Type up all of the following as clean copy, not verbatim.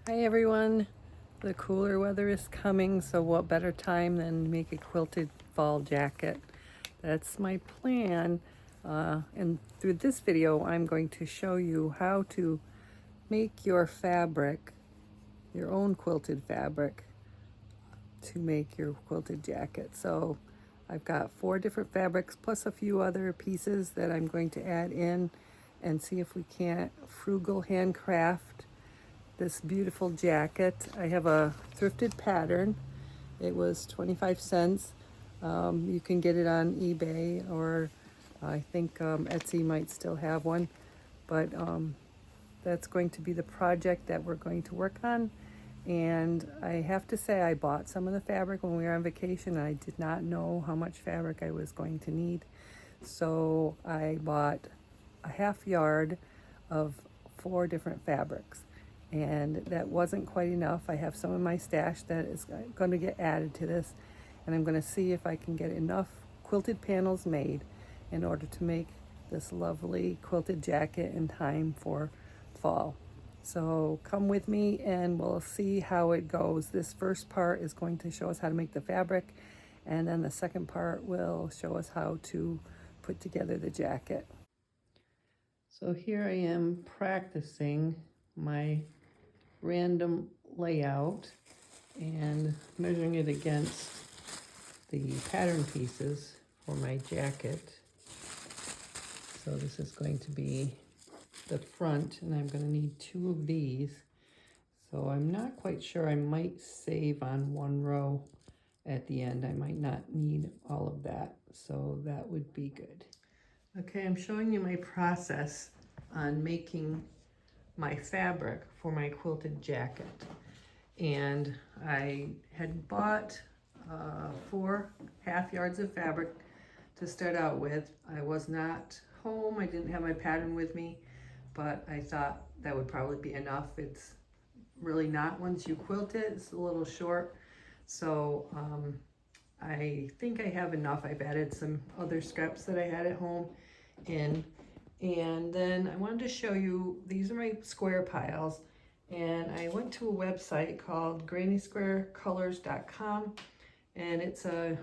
Hi everyone. The cooler weather is coming, so what better time than make a quilted fall jacket? That's my plan. And through this video, I'm going to show you how to make your fabric, your own quilted fabric, to make your quilted jacket. So I've got 4 different fabrics plus a few other pieces that I'm going to add in and see if we can't frugal handcraft this beautiful jacket. I have a thrifted pattern. It was 25 cents. You can get it on eBay, or I think Etsy might still have one. But that's going to be the project that we're going to work on. And I have to say, I bought some of the fabric when we were on vacation. I did not know how much fabric I was going to need. So I bought a half yard of 4 different fabrics. And that wasn't quite enough. I have some in my stash that is going to get added to this. And I'm going to see if I can get enough quilted panels made in order to make this lovely quilted jacket in time for fall. So come with me and we'll see how it goes. This first part is going to show us how to make the fabric, and then the second part will show us how to put together the jacket. So here I am practicing my random layout and measuring it against the pattern pieces for my jacket. So this is going to be the front, and I'm going to need 2 of these. So I'm not quite sure. I might save on 1 row at the end. I might not need all of that, so that would be good. Okay, I'm showing you my process on making my fabric for my quilted jacket. And I had bought 4 half yards of fabric to start out with. I was not home. I didn't have my pattern with me, but I thought that would probably be enough. It's really not once you quilt it. It's a little short. So I think I have enough. I've added some other scraps that I had at home in. And then I wanted to show you, these are my square piles. And I went to a website called grannysquarecolors.com, and it's a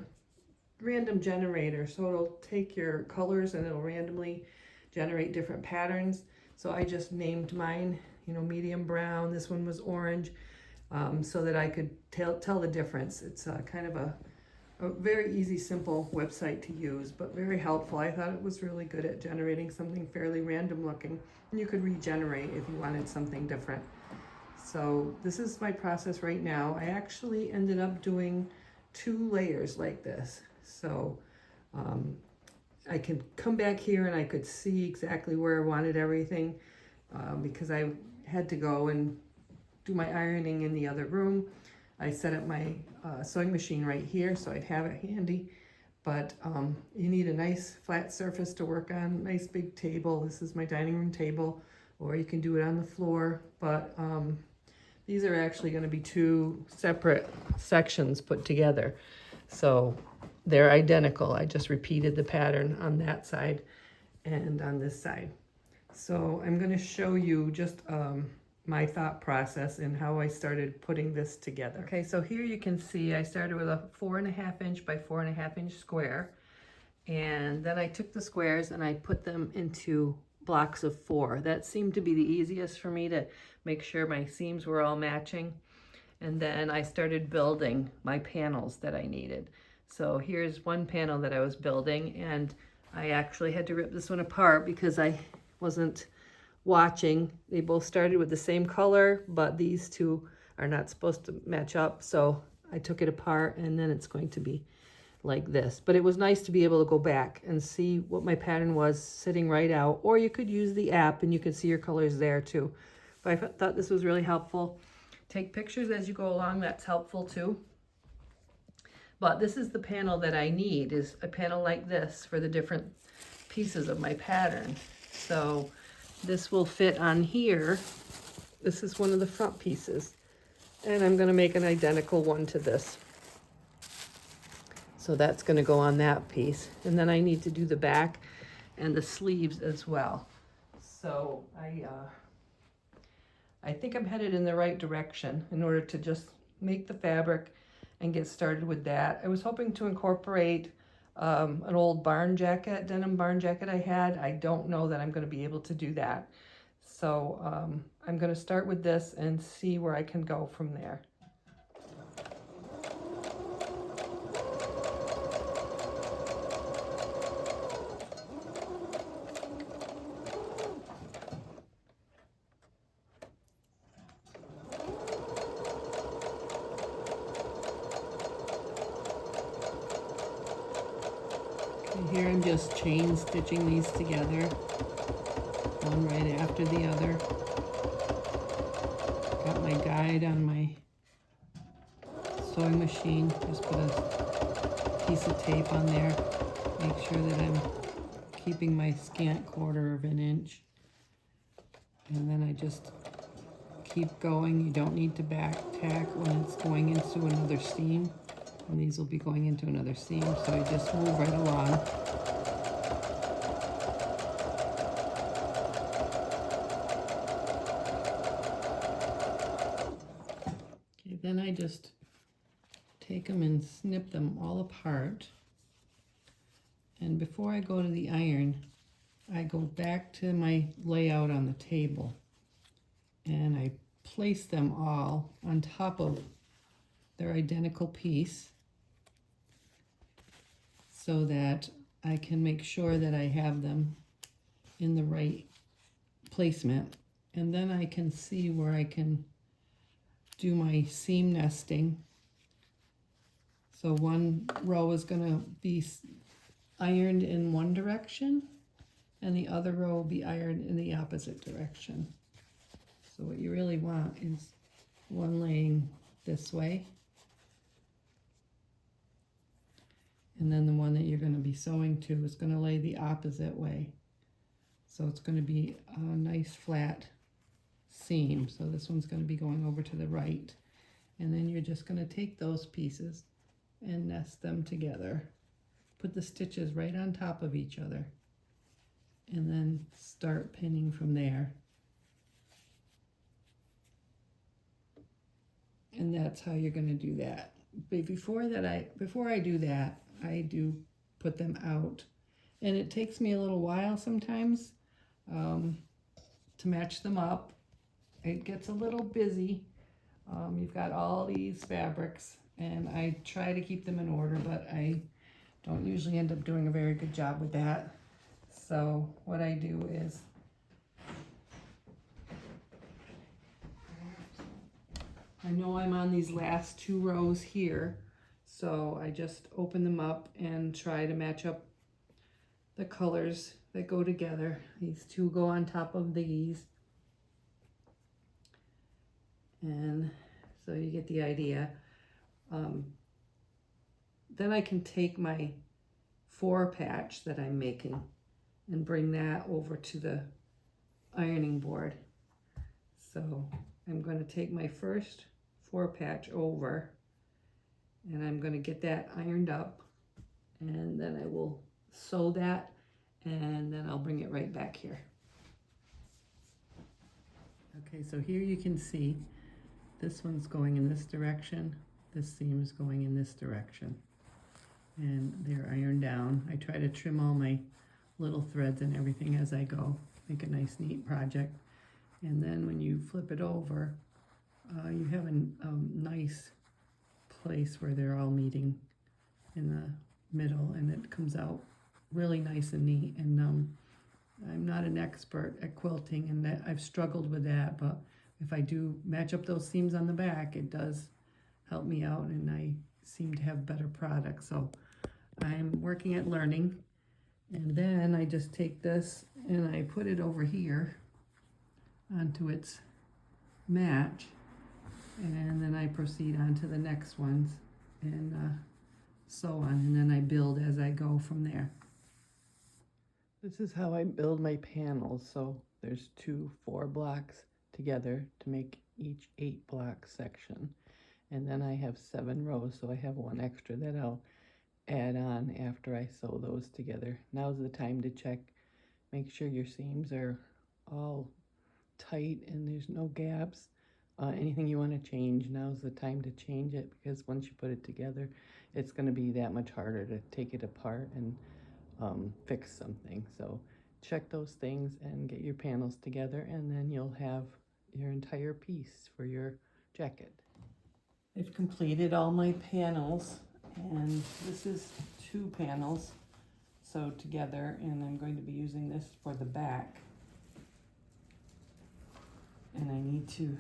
random generator. So it'll take your colors and it'll randomly generate different patterns. So I just named mine, medium brown. This one was orange, so that I could tell the difference. It's kind of a very easy, simple website to use, but very helpful. I thought it was really good at generating something fairly random looking. And you could regenerate if you wanted something different. So this is my process right now. I actually ended up doing 2 layers like this. So I could come back here and I could see exactly where I wanted everything, because I had to go and do my ironing in the other room. I set up my sewing machine right here so I'd have it handy. But you need a nice flat surface to work on, nice big table. This is my dining room table, or you can do it on the floor. But these are actually going to be 2 separate sections put together. So they're identical. I just repeated the pattern on that side and on this side. So I'm going to show you just my thought process and how I started putting this together. Okay, so here you can see I started with a 4.5 inch by 4.5 inch square. And then I took the squares and I put them into blocks of 4. That seemed to be the easiest for me to make sure my seams were all matching. And then I started building my panels that I needed. So here's one panel that I was building, and I actually had to rip this one apart because I wasn't watching. They both started with the same color, but these 2 are not supposed to match up. So I took it apart, and then it's going to be like this. But it was nice to be able to go back and see what my pattern was sitting right out, or you could use the app and you could see your colors there too. But I thought this was really helpful. Take pictures as you go along, that's helpful too. But this is the panel that I need, is a panel like this for the different pieces of my pattern. So this will fit on here. This is one of the front pieces, and I'm going to make an identical one to this. So that's going to go on that piece. And then I need to do the back and the sleeves as well. So I think I'm headed in the right direction in order to just make the fabric and get started with that. I was hoping to incorporate an old barn jacket, denim barn jacket I had. I don't know that I'm going to be able to do that. So I'm going to start with this and see where I can go from there. Here I'm just chain stitching these together, one right after the other. Got my guide on my sewing machine. Just put a piece of tape on there. Make sure that I'm keeping my scant 1/4 of an inch. And then I just keep going. You don't need to back tack when it's going into another seam. And these will be going into another seam, so I just move right along. Okay, then I just take them and snip them all apart. And before I go to the iron, I go back to my layout on the table and I place them all on top of their identical piece, so that I can make sure that I have them in the right placement. And then I can see where I can do my seam nesting. So one row is going to be ironed in one direction and the other row will be ironed in the opposite direction. So what you really want is one laying this way, and then the one that you're going to be sewing to is going to lay the opposite way. So it's going to be a nice flat seam. So this one's going to be going over to the right. And then you're just going to take those pieces and nest them together. Put the stitches right on top of each other. And then start pinning from there. And that's how you're going to do that. But before I do that, I do put them out, and it takes me a little while sometimes to match them up. It gets a little busy. You've got all these fabrics, and I try to keep them in order, but I don't usually end up doing a very good job with that. So what I do is I know I'm on these last 2 rows here, so I just open them up and try to match up the colors that go together. These 2 go on top of these, and so you get the idea. Then I can take my 4 patch that I'm making and bring that over to the ironing board. So I'm going to take my first 4 patch over, and I'm going to get that ironed up, and then I will sew that, and then I'll bring it right back here. Okay, so here you can see this one's going in this direction, this seam is going in this direction, and they're ironed down. I try to trim all my little threads and everything as I go, make a nice neat project. And then when you flip it over, you have a nice place where they're all meeting in the middle, and it comes out really nice and neat. And I'm not an expert at quilting, and that I've struggled with that, but if I do match up those seams on the back, it does help me out, and I seem to have better products. So I'm working at learning. And then I just take this and I put it over here onto its match, and then I proceed on to the next ones, and so on, and then I build as I go from there. This is how I build my panels. So there's 2 4 blocks together to make each 8 block section, and then I have 7 rows, so I have 1 extra that I'll add on after I sew those together. Now's the time to check, make sure your seams are all tight and there's no gaps. Anything you want to change, now's the time to change it, because once you put it together, it's going to be that much harder to take it apart and fix something. So check those things and get your panels together, and then you'll have your entire piece for your jacket. I've completed all my panels, and this is 2 panels sewed together, and I'm going to be using this for the back. And I need to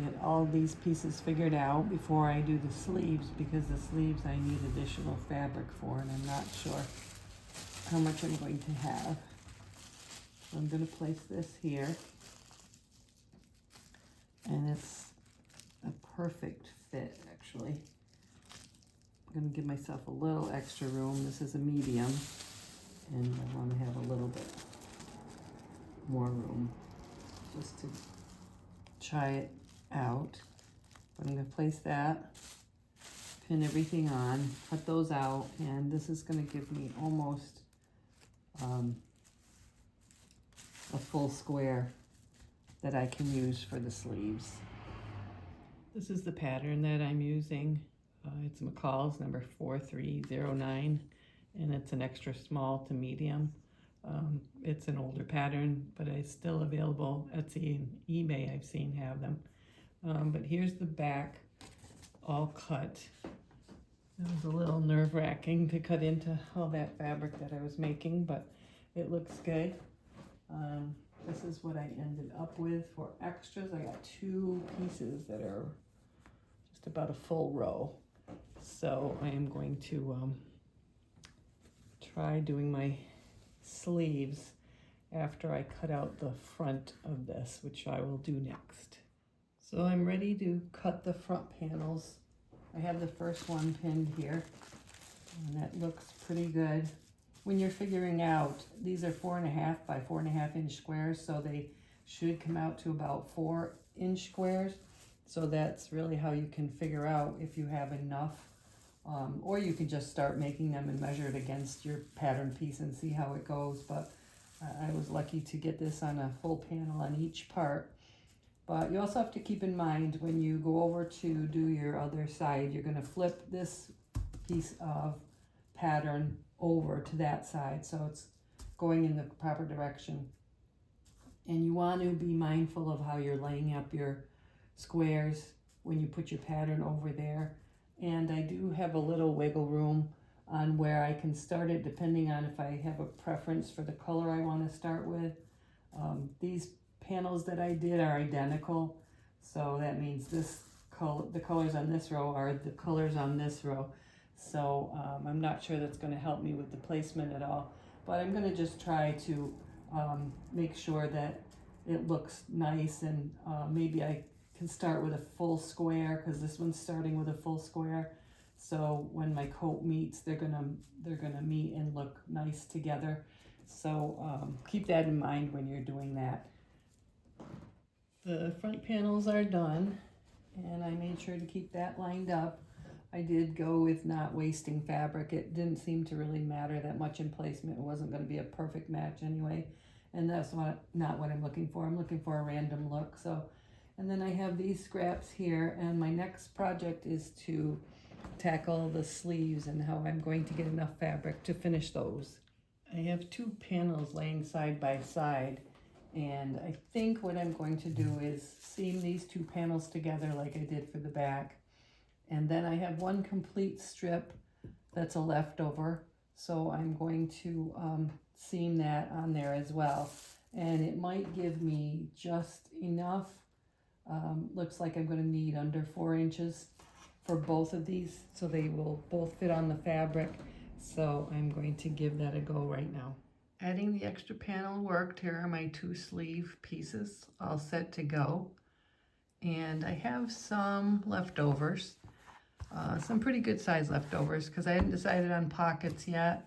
get all these pieces figured out before I do the sleeves, because the sleeves I need additional fabric for, and I'm not sure how much I'm going to have. So I'm going to place this here, and it's a perfect fit, actually. I'm going to give myself a little extra room. This is a medium, and I want to have a little bit more room just to try it out. But I'm going to place that, pin everything on, cut those out, and this is going to give me almost a full square that I can use for the sleeves. This is the pattern that I'm using. It's McCall's number 4309, and it's an extra small to medium. It's an older pattern, but it's still available. Etsy and eBay I've seen have them. But here's the back, all cut. It was a little nerve-wracking to cut into all that fabric that I was making, but it looks good. This is what I ended up with for extras. I got 2 pieces that are just about a full row. So I am going to try doing my sleeves after I cut out the front of this, which I will do next. So I'm ready to cut the front panels. I have the first one pinned here, and that looks pretty good. When you're figuring out, these are 4.5 by 4.5 inch squares, so they should come out to about 4-inch squares. So that's really how you can figure out if you have enough, or you can just start making them and measure it against your pattern piece and see how it goes. But I was lucky to get this on a full panel on each part. But you also have to keep in mind, when you go over to do your other side, you're going to flip this piece of pattern over to that side, so it's going in the proper direction. And you want to be mindful of how you're laying up your squares when you put your pattern over there. And I do have a little wiggle room on where I can start it, depending on if I have a preference for the color I want to start with. These panels that I did are identical, so that means the colors on this row are the colors on this row. So I'm not sure that's going to help me with the placement at all, but I'm going to just try to make sure that it looks nice, and maybe I can start with a full square, because this one's starting with a full square. So when my coat meets, they're gonna meet and look nice together. So keep that in mind when you're doing that. The front panels are done, and I made sure to keep that lined up. I did go with not wasting fabric. It didn't seem to really matter that much in placement. It wasn't going to be a perfect match anyway, and that's not what I'm looking for. I'm looking for a random look. So, and then I have these scraps here, and my next project is to tackle the sleeves and how I'm going to get enough fabric to finish those. I have 2 panels laying side by side, and I think what I'm going to do is seam these 2 panels together like I did for the back. And then I have 1 complete strip that's a leftover, so I'm going to seam that on there as well. And it might give me just enough. Looks like I'm going to need under 4 inches for both of these, so they will both fit on the fabric. So I'm going to give that a go right now. Adding the extra panel worked. Here are my 2 sleeve pieces all set to go. And I have some leftovers. Some pretty good size leftovers, because I hadn't decided on pockets yet,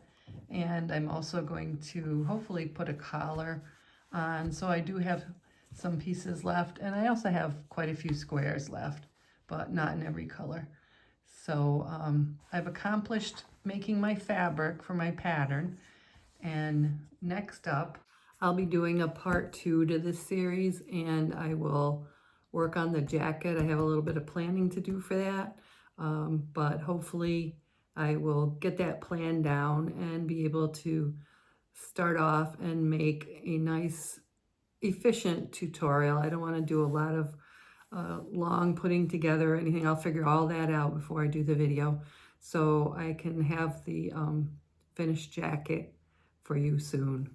and I'm also going to hopefully put a collar on, so I do have some pieces left, and I also have quite a few squares left, but not in every color. So I've accomplished making my fabric for my pattern, and next up I'll be doing a part 2 to this series, and I will work on the jacket. I have a little bit of planning to do for that, but hopefully I will get that plan down and be able to start off and make a nice, efficient tutorial. I don't want to do a lot of long putting together or anything. I'll figure all that out before I do the video, so I can have the finished jacket for you soon.